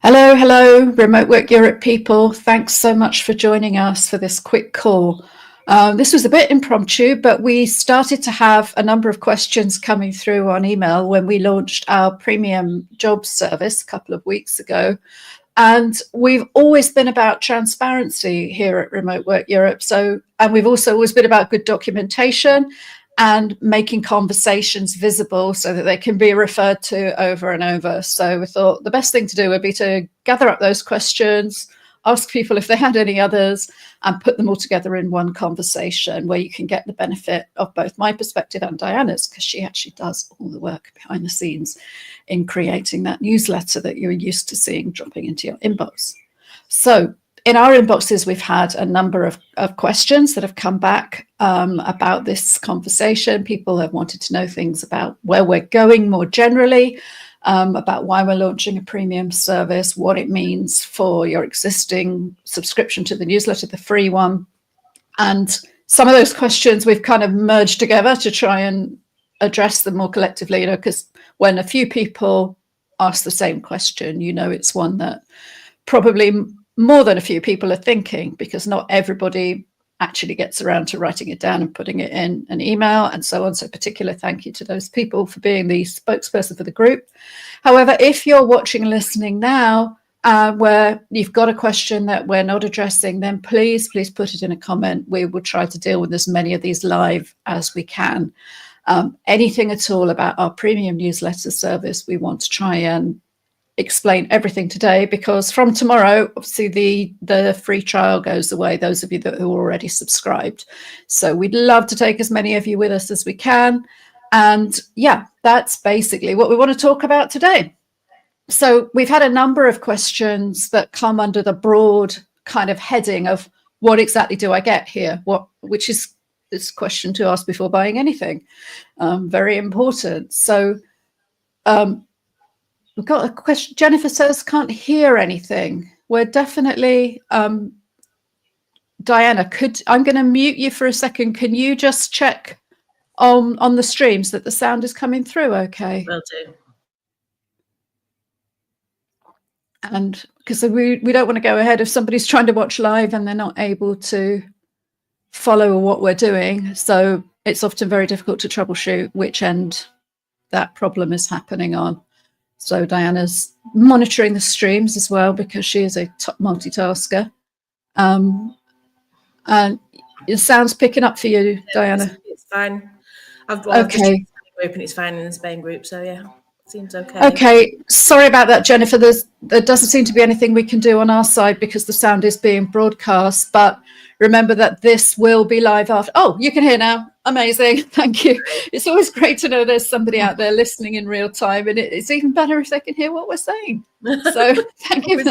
Hello, Remote Work Europe people. Thanks so much for joining us for this quick call. This was a bit impromptu, but we started to have a number of questions coming through on email when we launched our premium job service a couple of weeks ago. And we've always been about transparency here at Remote Work Europe. And we've also always been about good documentation and making conversations visible so that they can be referred to over and over. So we thought the best thing to do would be to gather up those questions, ask people if they had any others, and put them all together in one conversation where you can get the benefit of both my perspective and Diana's, because she actually does all the work behind the scenes in creating that newsletter that you're used to seeing dropping into your inbox. So in our inboxes, we've had a number of questions that have come back about this conversation. People have wanted to know things about where we're going more generally, about why we're launching a premium service, what it means for your existing subscription to the newsletter, the free one. And some of those questions we've kind of merged together to try and address them more collectively, because when a few people ask the same question, it's one that probably more than a few people are thinking, because not everybody actually gets around to writing it down and putting it in an email and so on. So particular thank you to those people for being the spokesperson for the group. However, if you're watching and listening now, where you've got a question that we're not addressing, then please put it in a comment. We will try to deal with as many of these live as we can. Anything at all about our premium newsletter service, we want to try and explain everything today, because from tomorrow, obviously the free trial goes away, those of you that are already subscribed. So we'd love to take as many of you with us as we can. And yeah, that's basically what we want to talk about today. So we've had a number of questions that come under the broad kind of heading of what exactly do I get here? Which is this question to ask before buying anything. Very important. So we've got a question. Jennifer says, can't hear anything. We're definitely, Diana, I'm going to mute you for a second. Can you just check on the streams that the sound is coming through okay? Will do. And because we don't want to go ahead if somebody's trying to watch live and they're not able to follow what we're doing. So it's often very difficult to troubleshoot which end that problem is happening on. So Diana's monitoring the streams as well, because she is a top multitasker. And it sounds picking up for you, Diana. It's fine. Okay. Group and it's fine in the Spain group, so yeah, seems okay. Okay, sorry about that, Jennifer. There doesn't seem to be anything we can do on our side because the sound is being broadcast. But remember that this will be live after. Oh, you can hear now. Amazing. Thank you. It's always great to know there's somebody out there listening in real time, and it's even better if they can hear what we're saying. So thank you.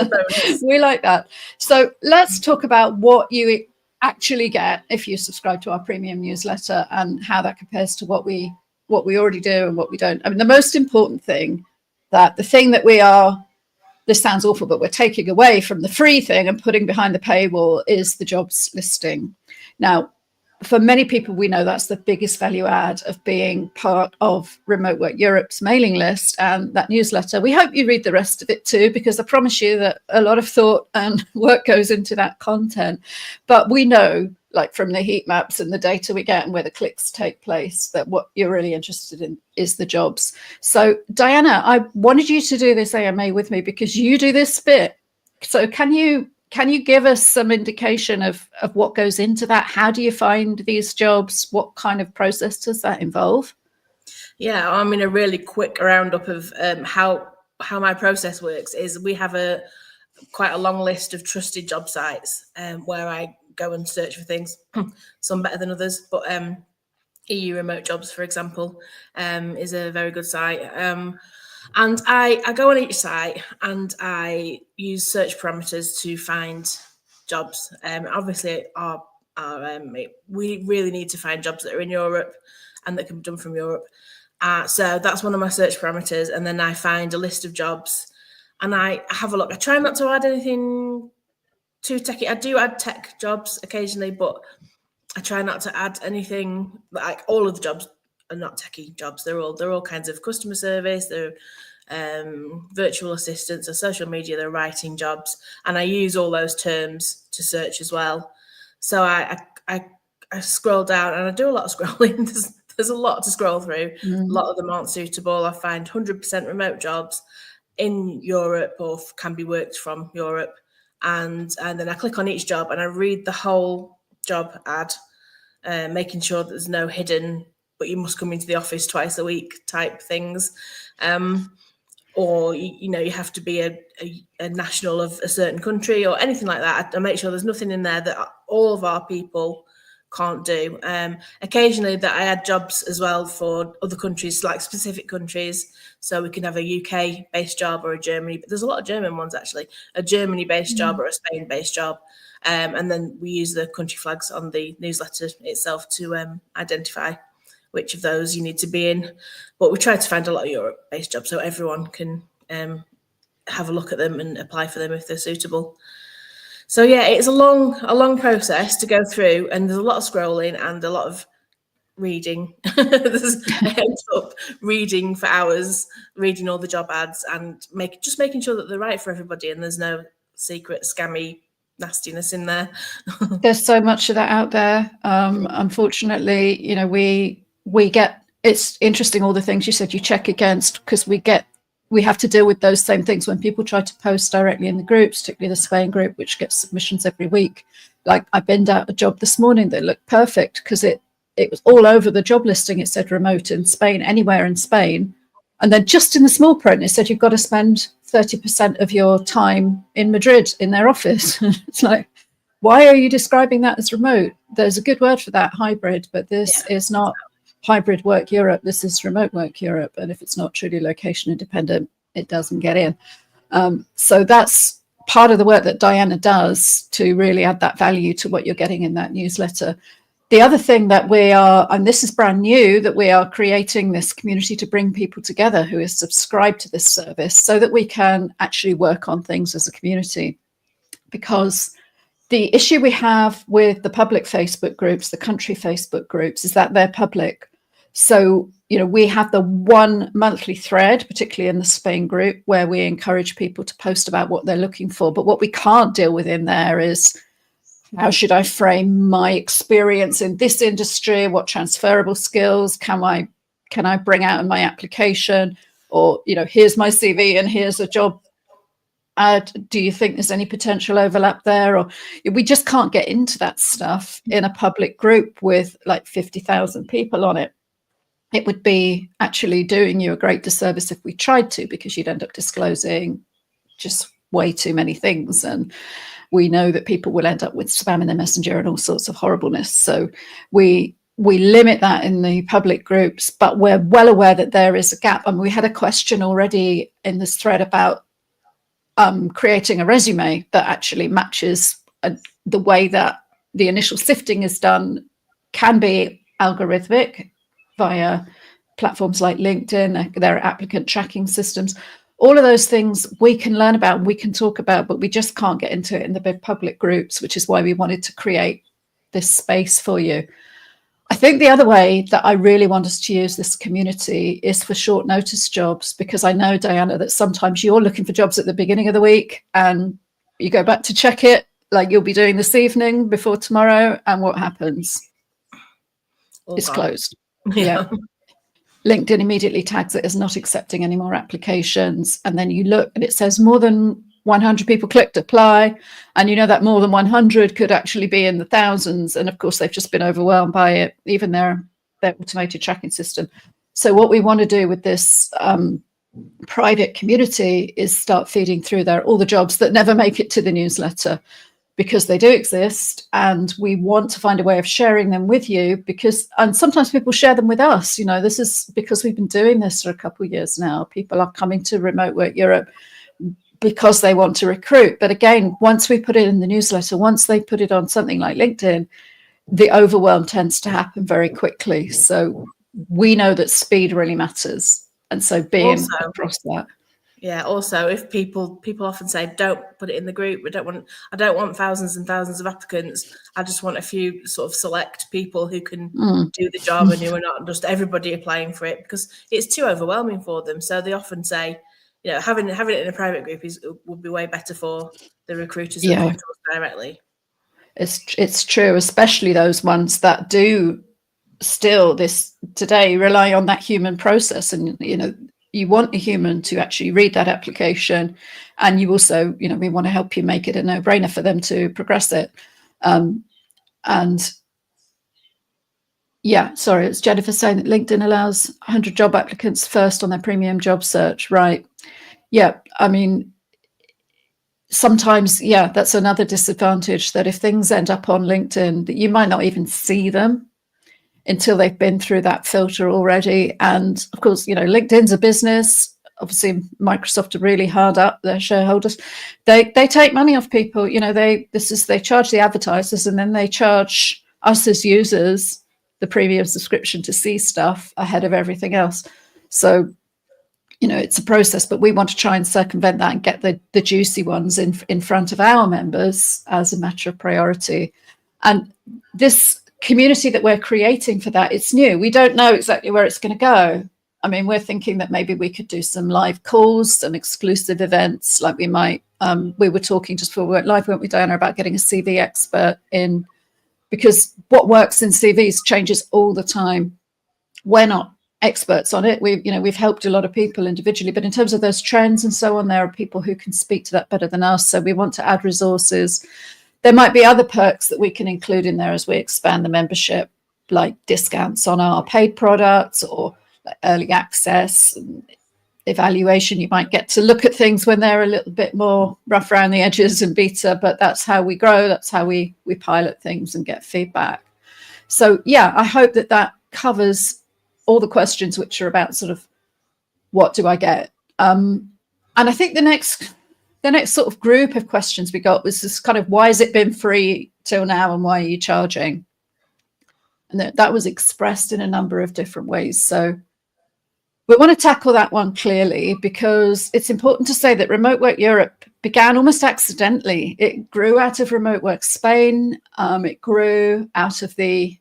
We like that. So let's talk about what you actually get if you subscribe to our premium newsletter and how that compares to what we already do and what we don't. I mean, the most important thing, the thing that we are, this sounds awful, but we're taking away from the free thing and putting behind the paywall is the jobs listing. Now, for many people, we know that's the biggest value add of being part of Remote Work Europe's mailing list and that newsletter. We hope you read the rest of it too, because I promise you that a lot of thought and work goes into that content. But we know, like from the heat maps and the data we get and where the clicks take place, that what you're really interested in is the jobs. So Diana, I wanted you to do this AMA with me because you do this bit. So can you give us some indication of what goes into that? How do you find these jobs? What kind of process does that involve? Yeah, I mean, a really quick roundup of how my process works is we have quite a long list of trusted job sites where I go and search for things, some better than others, but EU Remote Jobs, for example, is a very good site. And I go on each site and I use search parameters to find jobs. Obviously, we really need to find jobs that are in Europe and that can be done from Europe. So that's one of my search parameters. And then I find a list of jobs and I have a look. I try not to add anything too techy. I do add tech jobs occasionally, but I try not to add anything, like all of the jobs are not techie jobs. They're all kinds of customer service. They're virtual assistants, or social media, they're writing jobs, and I use all those terms to search as well. So I scroll down, and I do a lot of scrolling. There's a lot to scroll through. A lot of them aren't suitable. I find 100% remote jobs in Europe or can be worked from Europe, and then I click on each job and I read the whole job ad, making sure that there's no hidden but you must come into the office twice a week type things, or you have to be a national of a certain country or anything like that. I make sure there's nothing in there that all of our people can't do. Occasionally that I add jobs as well for other countries, like specific countries, so we can have a UK based job or a Germany, but there's a lot of German ones actually, a Germany based job or a Spain based job. And then we use the country flags on the newsletter itself to identify which of those you need to be in. But we try to find a lot of Europe-based jobs so everyone can have a look at them and apply for them if they're suitable. So yeah, it's a long process to go through, and there's a lot of scrolling and a lot of reading. There's ends up reading for hours, reading all the job ads and making sure that they're right for everybody and there's no secret scammy nastiness in there. There's so much of that out there. Unfortunately, we get, it's interesting, all the things you said you check against, because we have to deal with those same things when people try to post directly in the groups, particularly the Spain group, which gets submissions every week. Like I binned out a job this morning that looked perfect because it was all over the job listing. It said remote in Spain, anywhere in Spain. And then just in the small print, it said you've got to spend 30% of your time in Madrid in their office. It's like, why are you describing that as remote? There's a good word for that, hybrid, but this is not hybrid work Europe. This is remote work Europe. And if it's not truly location independent, it doesn't get in. So that's part of the work that Diana does to really add that value to what you're getting in that newsletter. The other thing that we are, and this is brand new, that we are creating this community to bring people together who is subscribed to this service so that we can actually work on things as a community. Because the issue we have with the public Facebook groups, the country Facebook groups, is that they're public. So, we have the one monthly thread, particularly in the Spain group, where we encourage people to post about what they're looking for. But what we can't deal with in there is, how should I frame my experience in this industry? What transferable skills can I bring out in my application? Or, here's my CV and here's a job ad. Do you think there's any potential overlap there? Or we just can't get into that stuff in a public group with like 50,000 people on it. It would be actually doing you a great disservice if we tried to, because you'd end up disclosing just way too many things. And we know that people will end up with spam in their messenger and all sorts of horribleness. So we limit that in the public groups, but we're well aware that there is a gap. And we had a question already in this thread about creating a resume that actually matches the way that the initial sifting is done. Can be algorithmic via platforms like LinkedIn. There are applicant tracking systems. All of those things we can learn about, we can talk about, but we just can't get into it in the big public groups, which is why we wanted to create this space for you. I think the other way that I really want us to use this community is for short notice jobs, because I know, Diana, that sometimes you're looking for jobs at the beginning of the week and you go back to check it, like you'll be doing this evening before tomorrow, and what happens? It's closed. Yeah. LinkedIn immediately tags it as not accepting any more applications. And then you look and it says more than 100 people clicked apply. And that more than 100 could actually be in the thousands. And of course, they've just been overwhelmed by it, even their automated tracking system. So what we want to do with this private community is start feeding through there all the jobs that never make it to the newsletter, because they do exist, and we want to find a way of sharing them with you, and sometimes people share them with us. This is because we've been doing this for a couple of years now. People are coming to Remote Work Europe because they want to recruit. But again, once we put it in the newsletter, once they put it on something like LinkedIn, the overwhelm tends to happen very quickly. So we know that speed really matters. And so being across that. Yeah. Also, if people often say, "Don't put it in the group. I don't want thousands and thousands of applicants. I just want a few sort of select people who can do the job and who are not just everybody applying for it, because it's too overwhelming for them." So they often say, you know, having it in a private group would be way better for the recruiters that come to us directly. It's true, especially those ones that do still this today rely on that human process, and you know, you want a human to actually read that application, and you also, you know, we want to help you make it a no-brainer for them to progress it. And yeah, sorry, it's Jennifer saying that LinkedIn allows 100 job applicants first on their premium job search, right? Yeah, I mean, sometimes, yeah, that's another disadvantage, that if things end up on LinkedIn, that you might not even see them until they've been through that filter already. And of course, you know, LinkedIn's a business. Obviously, Microsoft are really hard up, their shareholders. They take money off people. You know, they charge the advertisers, and then they charge us as users the premium subscription to see stuff ahead of everything else. So, you know, it's a process, but we want to try and circumvent that and get the juicy ones in front of our members as a matter of priority. And this community that we're creating for that, it's new. We don't know exactly where it's going to go. I mean, we're thinking that maybe we could do some live calls, some exclusive events, like we might. We were talking just before we went live, weren't we, Diana, about getting a CV expert in, because what works in CVs changes all the time. We're not experts on it. We've helped a lot of people individually, but in terms of those trends and so on, there are people who can speak to that better than us. So we want to add resources. There might be other perks that we can include in there as we expand the membership, like discounts on our paid products, or like early access, evaluation. You might get to look at things when they're a little bit more rough around the edges and beta, but that's how we grow. That's how we pilot things and get feedback. So yeah, I hope that covers all the questions which are about sort of what do I get. And I think the next sort of group of questions we got was this kind of, why has it been free till now and why are you charging? And that was expressed in a number of different ways. So we want to tackle that one clearly, because it's important to say that Remote Work Europe began almost accidentally. It grew out of Remote Work Spain. It grew out of the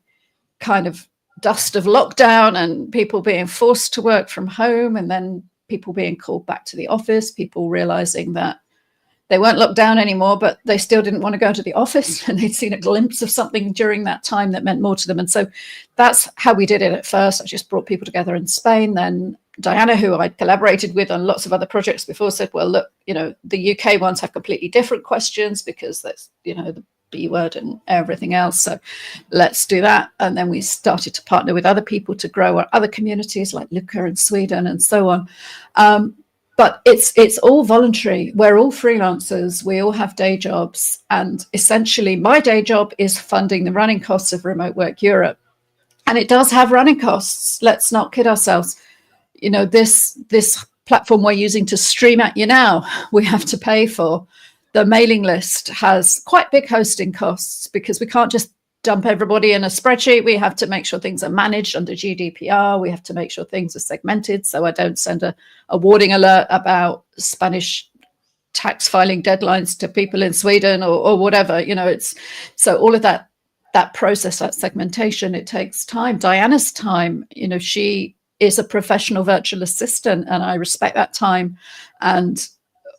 kind of dust of lockdown and people being forced to work from home, and then people being called back to the office, people realizing that they weren't locked down anymore, but they still didn't want to go to the office, and they'd seen a glimpse of something during that time that meant more to them. And so that's how we did it at first. I just brought people together in Spain. Then Diana, who I'd collaborated with on lots of other projects before, said, well, look, you know, the UK ones have completely different questions because that's, you know, the B word and everything else. So let's do that. And then we started to partner with other people to grow our other communities like Luca in Sweden and so on. But it's all voluntary. We're all freelancers. We all have day jobs. And essentially my day job is funding the running costs of Remote Work Europe. And it does have running costs. Let's not kid ourselves. You know, this platform we're using to stream at you now, we have to pay for. The mailing list has quite big hosting costs because we can't just dump everybody in a spreadsheet. We have to make sure things are managed under GDPR. We have to make sure things are segmented, so I don't send a warning alert about Spanish tax filing deadlines to people in Sweden or whatever. You know, it's so all of that process, that segmentation, it takes time. Diana's time, you know, she is a professional virtual assistant, and I respect that time, and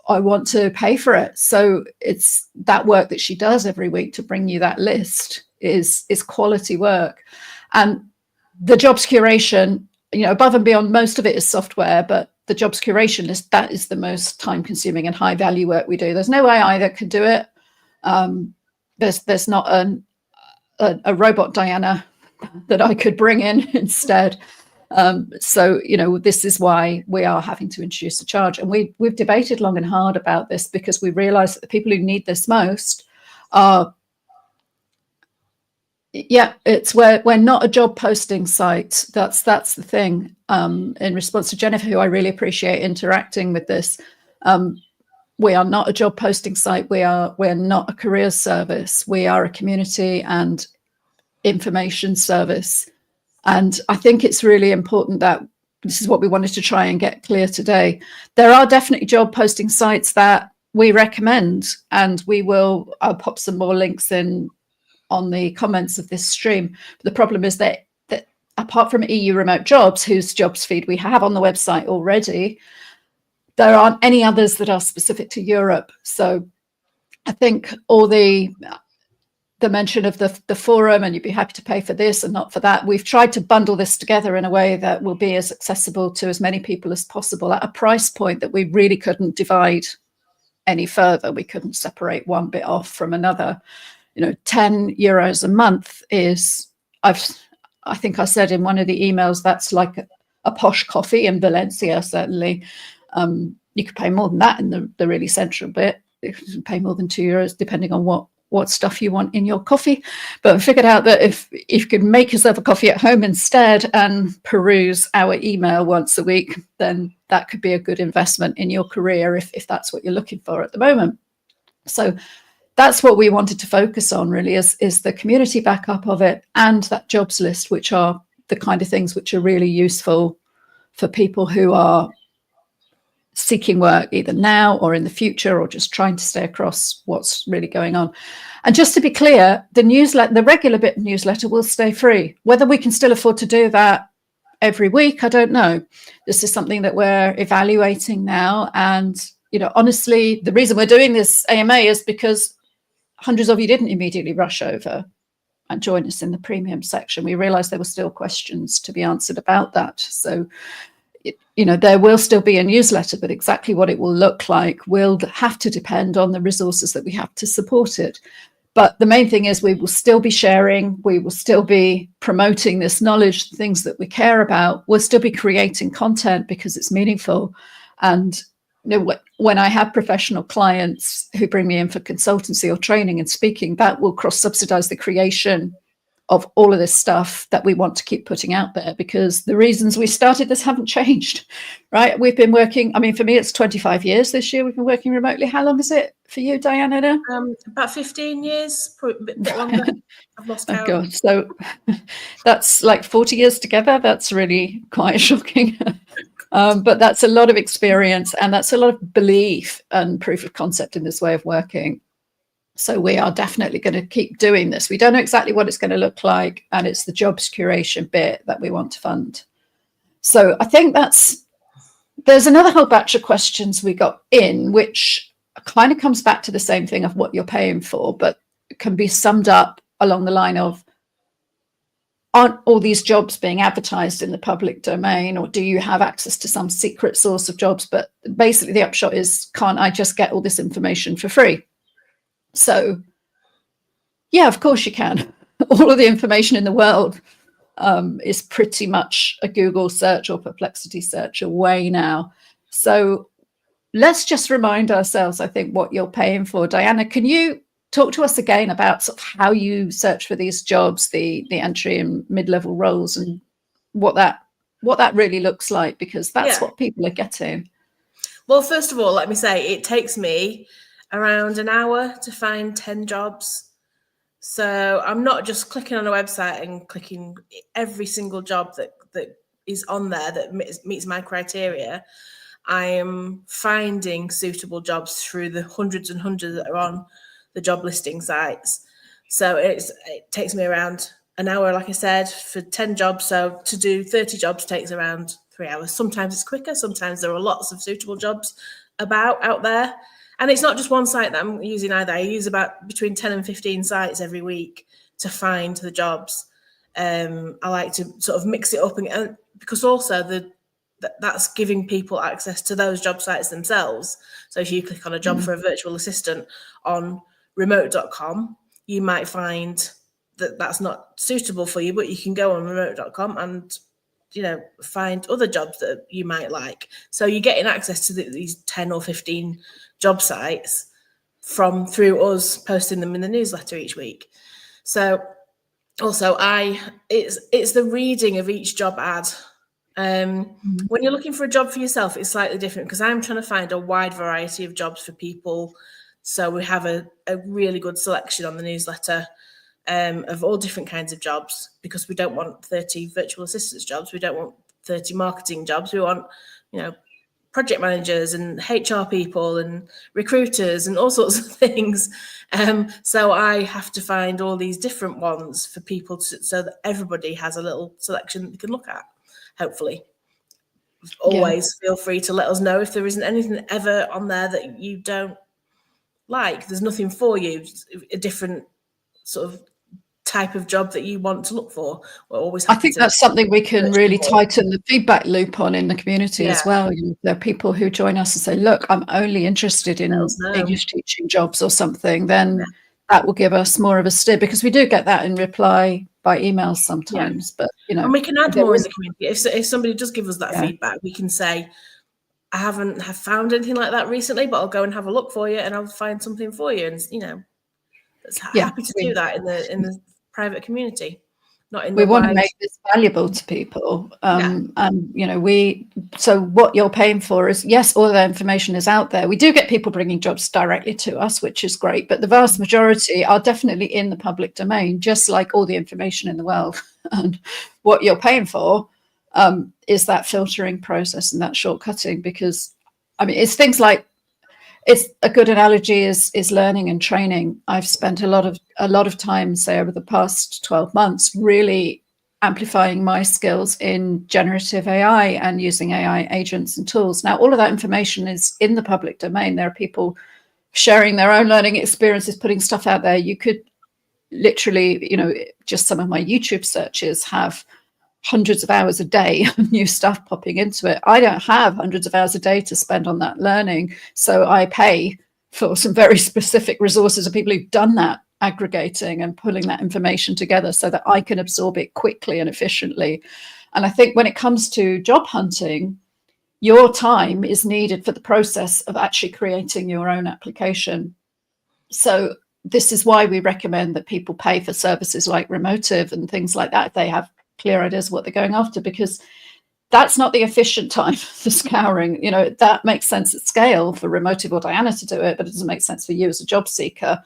I want to pay for it. So it's that work that she does every week to bring you that list is quality work. And the jobs curation, you know, above and beyond, most of it is software, but the jobs curation list, that is the most time consuming and high value work we do. There's no AI that could do it. There's not a robot Diana that I could bring in instead. So, you know, this is why we are having to introduce a charge. And we've debated long and hard about this because we realize that the people who need this most are, we're not a job posting site. That's the thing. In response to Jennifer, who I really appreciate interacting with this, we are not a job posting site. We're not a careers service. We are a community and information service. And I think it's really important that this is what we wanted to try and get clear today. There are definitely job posting sites that we recommend, and I'll pop some more links in on the comments of this stream. But the problem is that apart from EU Remote Jobs, whose jobs feed we have on the website already, there aren't any others that are specific to Europe. So I think all the mention of the forum, and you'd be happy to pay for this and not for that. We've tried to bundle this together in a way that will be as accessible to as many people as possible at a price point that we really couldn't divide any further. We couldn't separate one bit off from another. 10 euros a month is, I think I said in one of the emails, that's like a posh coffee in Valencia, certainly. You could pay more than that in the really central bit. You can pay more than €2, depending on what stuff you want in your coffee. But we figured out that if you could make yourself a coffee at home instead and peruse our email once a week, then that could be a good investment in your career if that's what you're looking for at the moment. So that's what we wanted to focus on, really, is the community backup of it and that jobs list, which are the kind of things which are really useful for people who are seeking work either now or in the future, or just trying to stay across what's really going on. And just to be clear, the regular bit newsletter will stay free. Whether we can still afford to do that every week, I don't know. This is something that we're evaluating now. And, honestly, the reason we're doing this AMA is because hundreds of you didn't immediately rush over and join us in the premium section. We realized there were still questions to be answered about that. So there will still be a newsletter, but exactly what it will look like will have to depend on the resources that we have to support it. But the main thing is we will still be sharing, we will still be promoting this knowledge, things that we care about. We'll still be creating content because it's meaningful. And when I have professional clients who bring me in for consultancy or training and speaking, that will cross-subsidize the creation of all of this stuff that we want to keep putting out there, because the reasons we started this haven't changed, right? We've been working, for me, it's 25 years this year we've been working remotely. How long is it for you, Diana? About 15 years, probably a bit longer. I've lost count. Oh God. So that's like 40 years together. That's really quite shocking. But that's a lot of experience, and that's a lot of belief and proof of concept in this way of working. So we are definitely going to keep doing this. We don't know exactly what it's going to look like, and it's the jobs curation bit that we want to fund. So I think there's another whole batch of questions we got in, which kind of comes back to the same thing of what you're paying for, but can be summed up along the line of, aren't all these jobs being advertised in the public domain, or do you have access to some secret source of jobs? But basically the upshot is, can't I just get all this information for free? So, yeah, of course you can. All of the information in the world is pretty much a Google search or Perplexity search away now. So let's just remind ourselves, I think, what you're paying for. Diana, can you talk to us again about sort of how you search for these jobs, the entry and mid-level roles, and what that really looks like, because that's what people are getting. Well, first of all, let me say it takes me around an hour to find 10 jobs. So I'm not just clicking on a website and clicking every single job that is on there that meets my criteria. I am finding suitable jobs through the hundreds and hundreds that are on the job listing sites. So it takes me around an hour, like I said, for 10 jobs. So to do 30 jobs takes around 3 hours. Sometimes it's quicker. Sometimes there are lots of suitable jobs out there. And it's not just one site that I'm using either. I use about between 10 and 15 sites every week to find the jobs. I like to sort of mix it up, and because also that's giving people access to those job sites themselves. So if you click on a job for a virtual assistant on remote.com, you might find that that's not suitable for you, but you can go on remote.com and find other jobs that you might like. So you're getting access to these 10 or 15 job sites through us posting them in the newsletter each week. So also it's the reading of each job ad. When you're looking for a job for yourself, it's slightly different, because I'm trying to find a wide variety of jobs for people. So we have a really good selection on the newsletter of all different kinds of jobs, because we don't want 30 virtual assistants jobs. We don't want 30 marketing jobs. We want, project managers and HR people and recruiters and all sorts of things. So I have to find all these different ones for people so that everybody has a little selection that they can look at, hopefully. always feel free to let us know if there isn't anything ever on there that you don't like. There's nothing for you, a different sort of type of job that you want to look for. We're always happy. I think that's something we can really tighten the feedback loop on in the community as well. There are people who join us and say, look, I'm only interested in English teaching jobs or something, then that will give us more of a steer, because we do get that in reply by emails sometimes. But and we can add more in the community. If somebody does give us that feedback, we can say, I haven't found anything like that recently, but I'll go and have a look for you and I'll find something for you. And happy to do that in the private community, not in the we want to make this valuable to people. And so what you're paying for is, yes, all the information is out there. We do get people bringing jobs directly to us, which is great, but the vast majority are definitely in the public domain, just like all the information in the world. And what you're paying for is that filtering process and that shortcutting, because it's things like, it's a good analogy is learning and training. I've spent a lot of time, say, over the past 12 months, really amplifying my skills in generative AI and using AI agents and tools. Now, all of that information is in the public domain. There are people sharing their own learning experiences, putting stuff out there. You could literally, just some of my YouTube searches have hundreds of hours a day of new stuff popping into it. I don't have hundreds of hours a day to spend on that learning. So I pay for some very specific resources of people who've done that aggregating and pulling that information together so that I can absorb it quickly and efficiently. And I think when it comes to job hunting, your time is needed for the process of actually creating your own application. So this is why we recommend that people pay for services like Remotive and things like that if they have clear ideas of what they're going after, because that's not the efficient time for scouring. That makes sense at scale for Remotive or Diana to do it, but it doesn't make sense for you as a job seeker.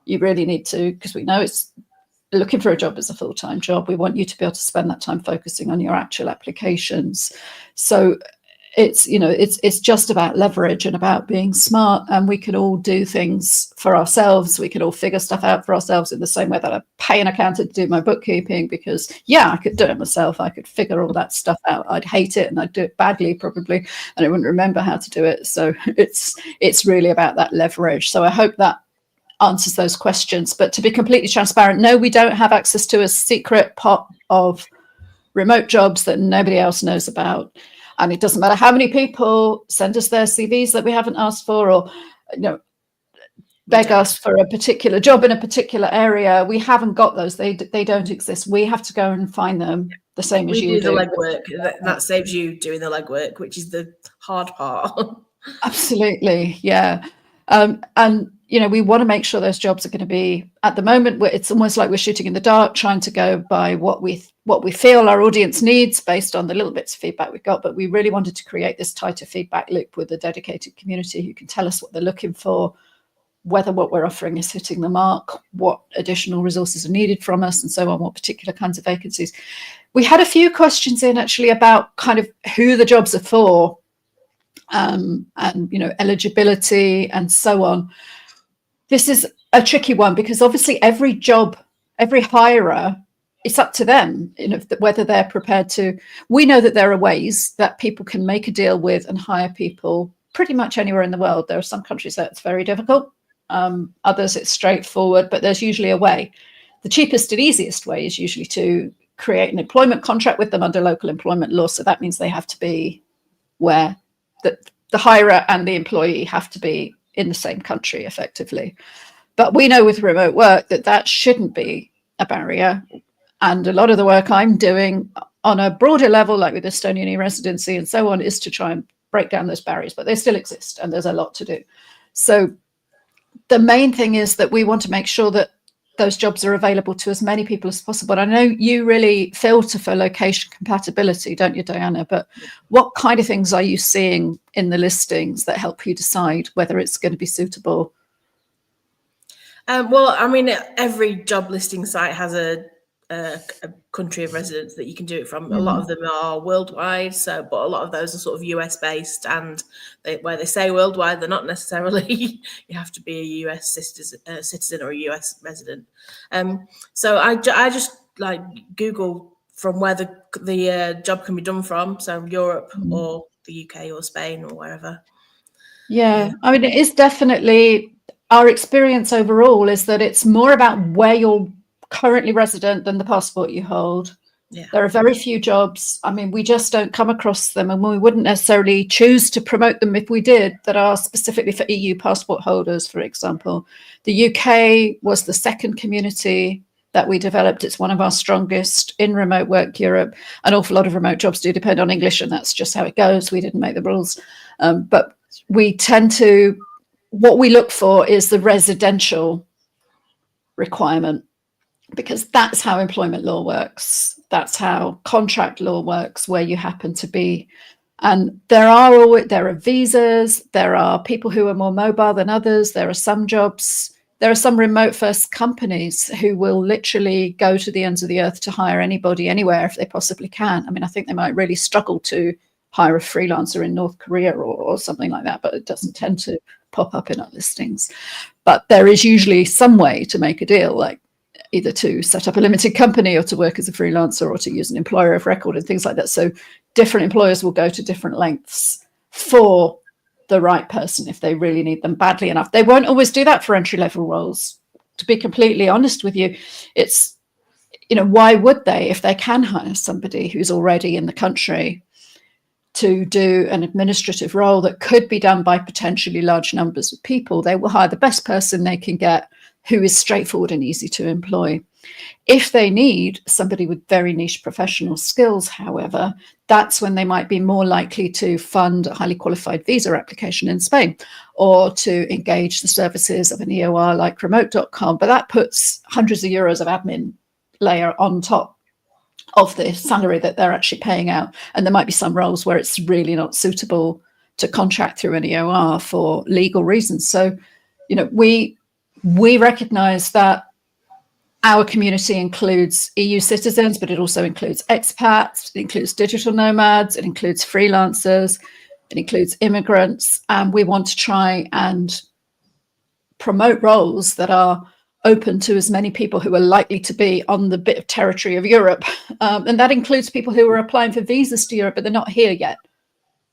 You really need to, because we know it's looking for a job is a full-time job. We want you to be able to spend that time focusing on your actual applications. So it's just about leverage and about being smart, and we can all do things for ourselves. We can all figure stuff out for ourselves in the same way that I pay an accountant to do my bookkeeping, because I could do it myself. I could figure all that stuff out. I'd hate it and I'd do it badly probably, and I wouldn't remember how to do it. So it's really about that leverage. So I hope that answers those questions. But to be completely transparent, no, we don't have access to a secret pot of remote jobs that nobody else knows about. And it doesn't matter how many people send us their CVs that we haven't asked for, or beg us for a particular job in a particular area. We haven't got those. They don't exist. We have to go and find them, the same as you do. We do the legwork. That saves you doing the legwork, which is the hard part. Absolutely, yeah. And we want to make sure those jobs are going to be, at the moment, it's almost like we're shooting in the dark, trying to go by what we feel our audience needs based on the little bits of feedback we've got. But we really wanted to create this tighter feedback loop with a dedicated community who can tell us what they're looking for, whether what we're offering is hitting the mark, what additional resources are needed from us, and so on, what particular kinds of vacancies. We had a few questions in actually about kind of who the jobs are for, and eligibility and so on. This is a tricky one, because obviously every hirer, it's up to them, whether they're prepared to. We know that there are ways that people can make a deal with and hire people pretty much anywhere in the world. There are some countries that it's very difficult. Others it's straightforward, but there's usually a way. The cheapest and easiest way is usually to create an employment contract with them under local employment law. So that means they have to be where the hirer and the employee have to be in the same country effectively. But we know with remote work that shouldn't be a barrier. And a lot of the work I'm doing on a broader level, like with Estonian e-residency and so on, is to try and break down those barriers, but they still exist and there's a lot to do. So the main thing is that we want to make sure that those jobs are available to as many people as possible. And I know you really filter for location compatibility, don't you, Diana? But what kind of things are you seeing in the listings that help you decide whether it's going to be suitable? Well, every job listing site has a country of residence that you can do it from. A lot of them are worldwide, but a lot of those are sort of US based, and where they say worldwide, they're not necessarily. You have to be a US citizen or a US resident. So I just like Google from where the job can be done from, so Europe or the UK or Spain or wherever. Yeah, I mean, it is definitely, our experience overall is that it's more about where you're currently resident than the passport you hold. Yeah. There are very few jobs, I mean, we just don't come across them, and we wouldn't necessarily choose to promote them if we did, that are specifically for EU passport holders, for example. The UK was the second community that we developed. It's one of our strongest in remote work Europe. An awful lot of remote jobs do depend on English, and that's just how it goes. We didn't make the rules. But we tend to, what we look for is the residential requirement, because that's how employment law works. That's how contract law works, where you happen to be. And there are visas, there are people who are more mobile than others. There are some jobs, there are some remote first companies who will literally go to the ends of the earth to hire anybody anywhere if they possibly can. I mean, I think they might really struggle to hire a freelancer in North Korea or something like that, but it doesn't tend to pop up in our listings. But there is usually some way to make a deal, like either to set up a limited company or to work as a freelancer or to use an employer of record and things like that. So different employers will go to different lengths for the right person if they really need them badly enough. They won't always do that for entry-level roles. To be completely honest with you, it's, why would they if they can hire somebody who's already in the country to do an administrative role that could be done by potentially large numbers of people? They will hire the best person they can get, who is straightforward and easy to employ. If they need somebody with very niche professional skills, however, that's when they might be more likely to fund a highly qualified visa application in Spain, or to engage the services of an EOR like remote.com. But that puts hundreds of euros of admin layer on top of the salary that they're actually paying out. And there might be some roles where it's really not suitable to contract through an EOR for legal reasons. So, we recognize that our community includes EU citizens, but it also includes expats, it includes digital nomads, it includes freelancers, it includes immigrants. And we want to try and promote roles that are open to as many people who are likely to be on the bit of territory of Europe. And that includes people who are applying for visas to Europe, but they're not here yet.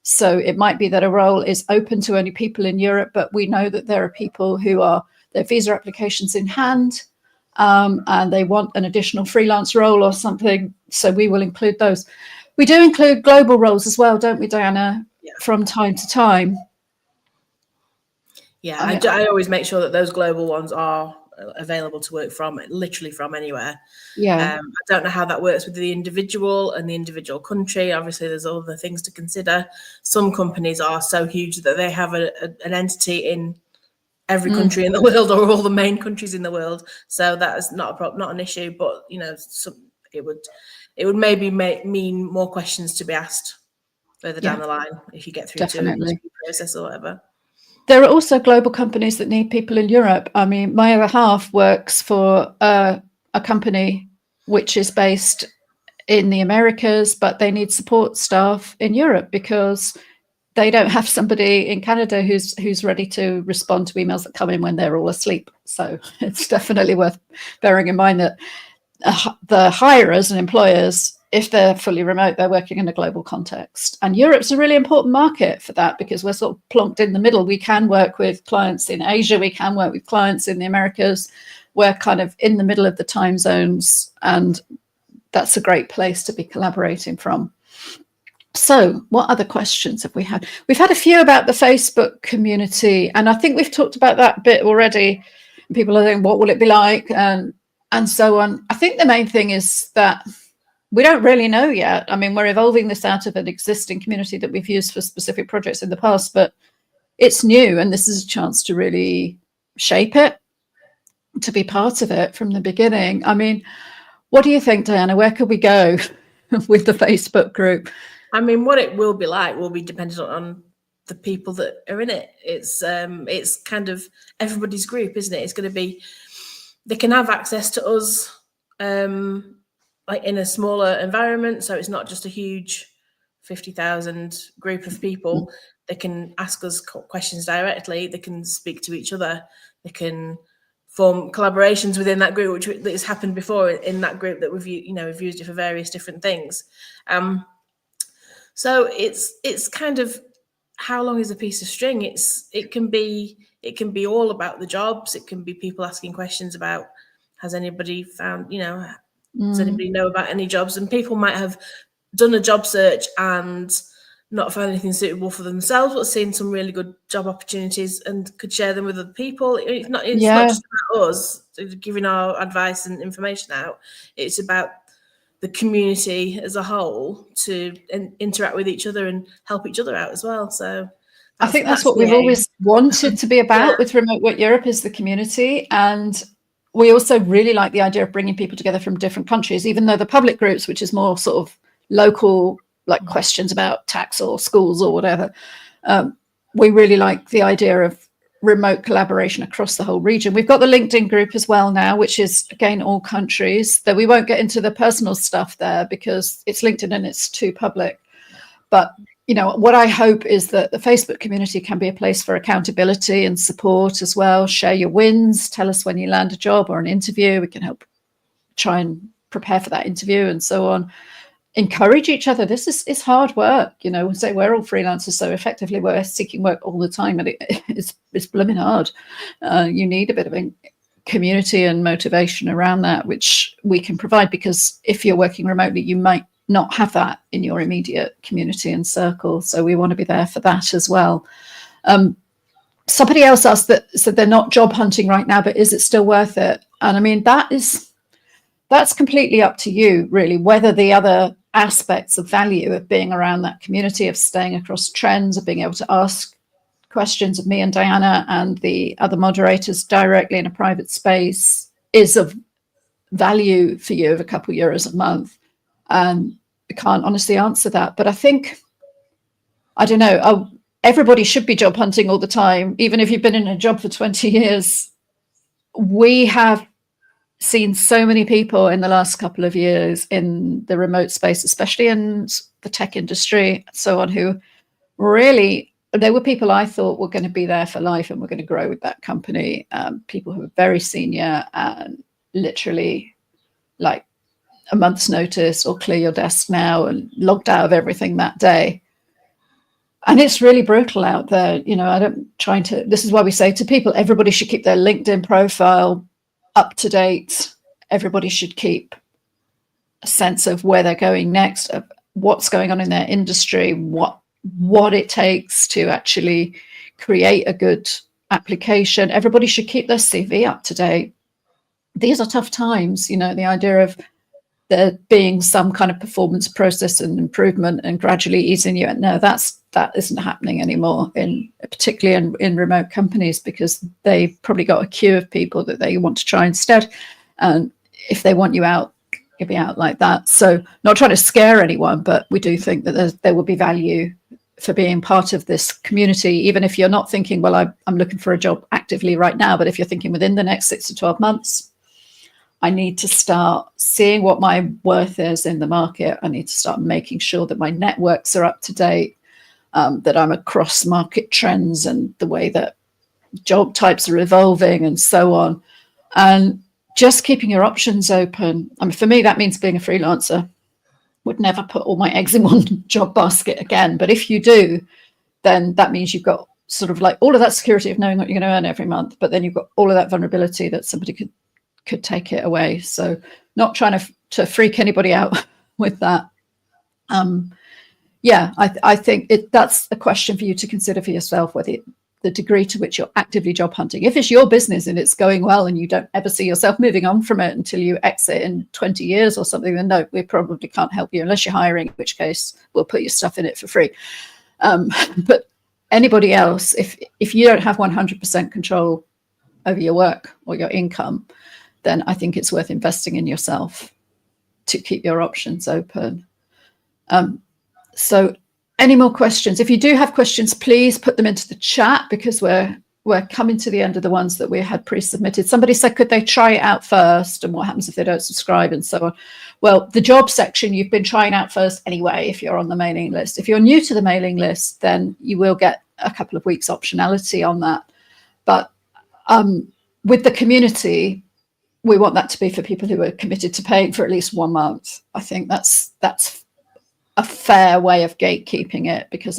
So it might be that a role is open to only people in Europe, but we know that there are people who are, their visa applications in hand, and they want an additional freelance role or something. So we will include those. We do include global roles as well, don't we, Diana? Yeah. From time to time. Yeah, I always make sure that those global ones are available to work from, literally from anywhere. Yeah. I don't know how that works with the individual and the individual country. Obviously, there's other things to consider. Some companies are so huge that they have an entity in every country in the world, or all the main countries in the world. So that is not an issue. But it would maybe mean more questions to be asked further down the line if you get through to the process or whatever. There are also global companies that need people in Europe. I mean, my other half works for a company which is based in the Americas, but they need support staff in Europe because they don't have somebody in Canada who's ready to respond to emails that come in when they're all asleep. So it's definitely worth bearing in mind that the hirers and employers, if they're fully remote, they're working in a global context. And Europe's a really important market for that because we're sort of plonked in the middle. We can work with clients in Asia. We can work with clients in the Americas. We're kind of in the middle of the time zones, and that's a great place to be collaborating from. So what other questions have we had? We've had a few about the Facebook community, and I think we've talked about that bit already. People are saying, what will it be like? And so on. I think the main thing is that we don't really know yet. I mean, we're evolving this out of an existing community that we've used for specific projects in the past, but it's new, and this is a chance to really shape it, to be part of it from the beginning. I mean, what do you think, Diana? Where could we go with the Facebook group? I mean, what it will be like will be dependent on the people that are in it. It's kind of everybody's group, isn't it? It's going to be, they can have access to us like in a smaller environment. So it's not just a huge 50,000 group of people. They can ask us questions directly. They can speak to each other. They can form collaborations within that group, which has happened before in that group that we've used it for various different things. So it's kind of, how long is a piece of string? It can be all about the jobs. It can be people asking questions about, has anybody found, does anybody know about any jobs? And people might have done a job search and not found anything suitable for themselves, but seen some really good job opportunities and could share them with other people. It's not just about us giving our advice and information out. It's about the community as a whole to interact with each other and help each other out as well. So I think that's what we've always wanted to be about with Remote Work Europe, is the community. And we also really like the idea of bringing people together from different countries, even though the public groups, which is more sort of local, like questions about tax or schools or whatever, we really like the idea of remote collaboration across the whole region. We've got the LinkedIn group as well now, which is, again, all countries, though we won't get into the personal stuff there because it's LinkedIn and it's too public. But what I hope is that the Facebook community can be a place for accountability and support as well. Share your wins, tell us when you land a job or an interview. We can help try and prepare for that interview and so on. Encourage each other. It's hard work. We say we're all freelancers, so effectively we're seeking work all the time, and it's blooming hard. You need a bit of a community and motivation around that, which we can provide, because if you're working remotely, you might not have that in your immediate community and circle. So we want to be there for that as well. Somebody else asked said they're not job hunting right now, but is it still worth it? And I mean, that's completely up to you, really, whether the other aspects of value of being around that community, of staying across trends, of being able to ask questions of me and Diana and the other moderators directly in a private space, is of value for you of a couple of euros a month. I can't honestly answer that, but I think, I don't know, everybody should be job hunting all the time, even if you've been in a job for 20 years. We have seen so many people in the last couple of years in the remote space, especially in the tech industry and so on, who really, they were people I thought were going to be there for life and were going to grow with that company. People who are very senior and literally like a month's notice or clear your desk now, and logged out of everything that day. And it's really brutal out there. This is why we say to people, everybody should keep their LinkedIn profile up to date. Everybody should keep a sense of where they're going next, of what's going on in their industry, what it takes to actually create a good application. Everybody should keep their CV up to date. These are tough times, the idea of there being some kind of performance process and improvement and gradually easing you. No, that isn't happening anymore, particularly in remote companies, because they've probably got a queue of people that they want to try instead. And if they want you out, you'll be out like that. So not trying to scare anyone, but we do think that there will be value for being part of this community, even if you're not thinking, well, I'm looking for a job actively right now. But if you're thinking within the next 6 to 12 months, I need to start seeing what my worth is in the market. I need to start making sure that my networks are up to date, that I'm across market trends and the way that job types are evolving and so on. And just keeping your options open. I mean, for me, that means being a freelancer. Would never put all my eggs in one job basket again. But if you do, then that means you've got sort of like all of that security of knowing what you're going to earn every month, but then you've got all of that vulnerability that somebody could take it away. So not trying to freak anybody out with that. I think that's a question for you to consider for yourself, whether the degree to which you're actively job hunting. If it's your business and it's going well and you don't ever see yourself moving on from it until you exit in 20 years or something, then no, we probably can't help you unless you're hiring, in which case we'll put your stuff in it for free. But anybody else, if you don't have 100% control over your work or your income, then I think it's worth investing in yourself to keep your options open. So any more questions? If you do have questions, please put them into the chat, because we're coming to the end of the ones that we had pre-submitted. Somebody said, could they try it out first? And what happens if they don't subscribe and so on? Well, the job section, you've been trying out first anyway, if you're on the mailing list. If you're new to the mailing list, then you will get a couple of weeks optionality on that. But with the community, we want that to be for people who are committed to paying for at least 1 month. I think that's a fair way of gatekeeping it, because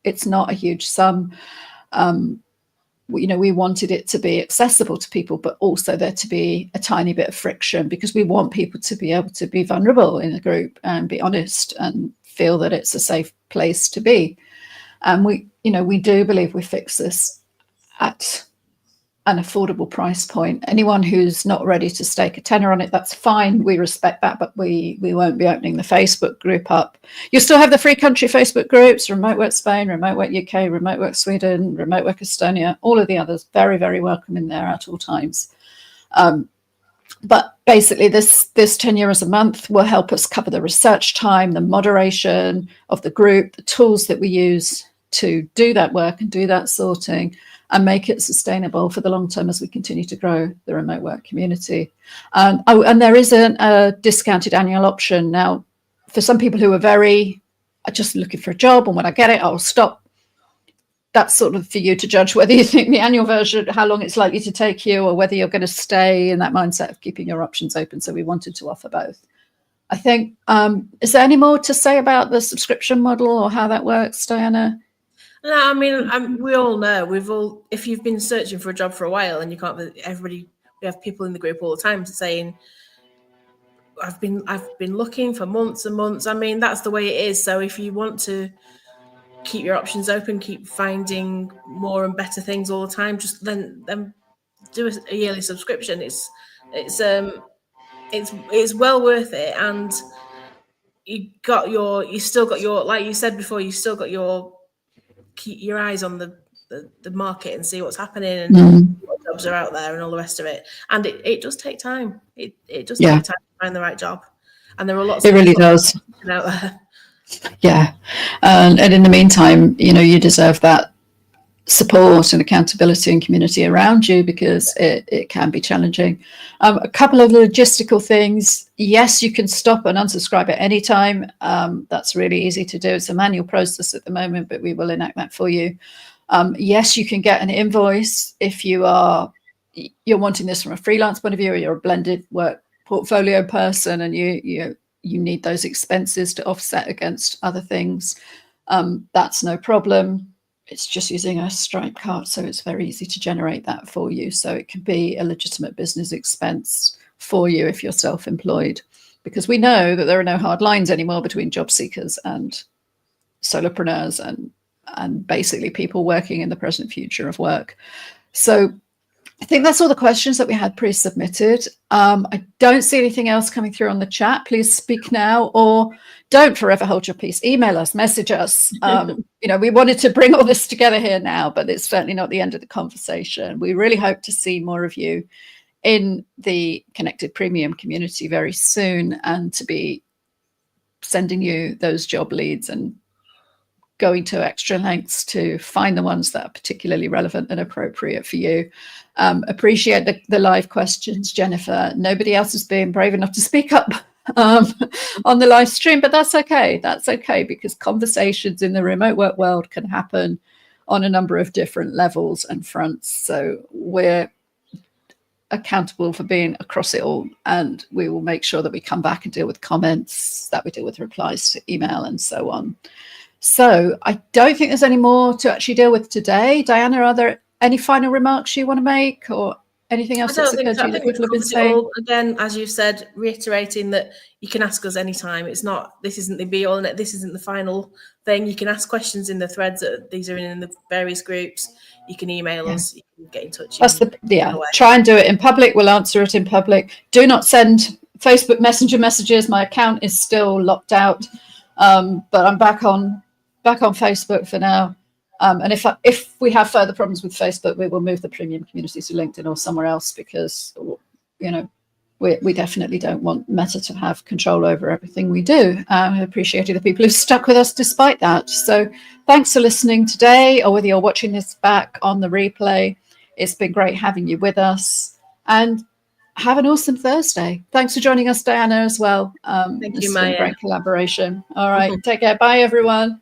it's not a huge sum. We wanted it to be accessible to people, but also there to be a tiny bit of friction, because we want people to be able to be vulnerable in a group and be honest and feel that it's a safe place to be. And we do believe we fix this at an affordable price point. Anyone who's not ready to stake a tenner on it, that's fine. We respect that, but we won't be opening the Facebook group up. You still have the free country Facebook groups: Remote Work Spain, Remote Work UK, Remote Work Sweden, Remote Work Estonia, all of the others, very, very welcome in there at all times. But basically this €10 a month will help us cover the research time, the moderation of the group, the tools that we use to do that work and do that sorting, and make it sustainable for the long term as we continue to grow the remote work community. And there is a discounted annual option. Now, for some people who are just looking for a job, and when I get it, I'll stop. That's sort of for you to judge whether you think the annual version, how long it's likely to take you, or whether you're going to stay in that mindset of keeping your options open. So we wanted to offer both. I think, is there any more to say about the subscription model or how that works, Diana? No, I mean, we all know, if you've been searching for a job for a while and you can't, we have people in the group all the time saying, I've been looking for months and months. I mean, that's the way it is. So if you want to keep your options open, keep finding more and better things all the time, just then do a yearly subscription. It's well worth it. And you still got your, like you said before, you still got keep your eyes on the market and see what's happening and what jobs are out there and all the rest of it. And it does take time. It does take time to find the right job. And there are lots. It really does out there. Yeah, and in the meantime, you deserve that support and accountability and community around you, because it can be challenging. A couple of logistical things. Yes, you can stop and unsubscribe at any time. That's really easy to do. It's a manual process at the moment, but we will enact that for you. Yes, you can get an invoice if you're wanting this from a freelance point of view, or you're a blended work portfolio person and you need those expenses to offset against other things. That's no problem. It's just using a Stripe card, so it's very easy to generate that for you. So it can be a legitimate business expense for you if you're self-employed, because we know that there are no hard lines anymore between job seekers and solopreneurs and basically people working in the present future of work. So I think that's all the questions that we had pre-submitted. I don't see anything else coming through on the chat. Please speak now, or don't forever hold your peace. Email us, message us. We wanted to bring all this together here now, but it's certainly not the end of the conversation. We really hope to see more of you in the Connected Premium community very soon, and to be sending you those job leads and going to extra lengths to find the ones that are particularly relevant and appropriate for you. Appreciate the live questions, Jennifer. Nobody else has been brave enough to speak up on the live stream, but that's okay. That's okay, because conversations in the remote work world can happen on a number of different levels and fronts. So we're accountable for being across it all, and we will make sure that we come back and deal with comments, that we deal with replies to email and so on. So I don't think there's any more to actually deal with today. Diana, are there any final remarks you want to make, or anything else that's occurred to you that people have been saying? Again, as you've said, reiterating that you can ask us anytime. This isn't the be all and this isn't the final thing. You can ask questions in the threads these are in the various groups. You can email us, you can get in touch. Try and do it in public. We'll answer it in public. Do not send Facebook Messenger messages. My account is still locked out, but I'm back on Facebook for now. And if we have further problems with Facebook, we will move the premium community to LinkedIn or somewhere else, because we definitely don't want Meta to have control over everything we do. I appreciate the people who've stuck with us despite that. So thanks for listening today, or whether you're watching this back on the replay. It's been great having you with us, and have an awesome Thursday. Thanks for joining us, Diana, as well. Thank you, Maya. Been great collaboration. All right, take care. Bye, everyone.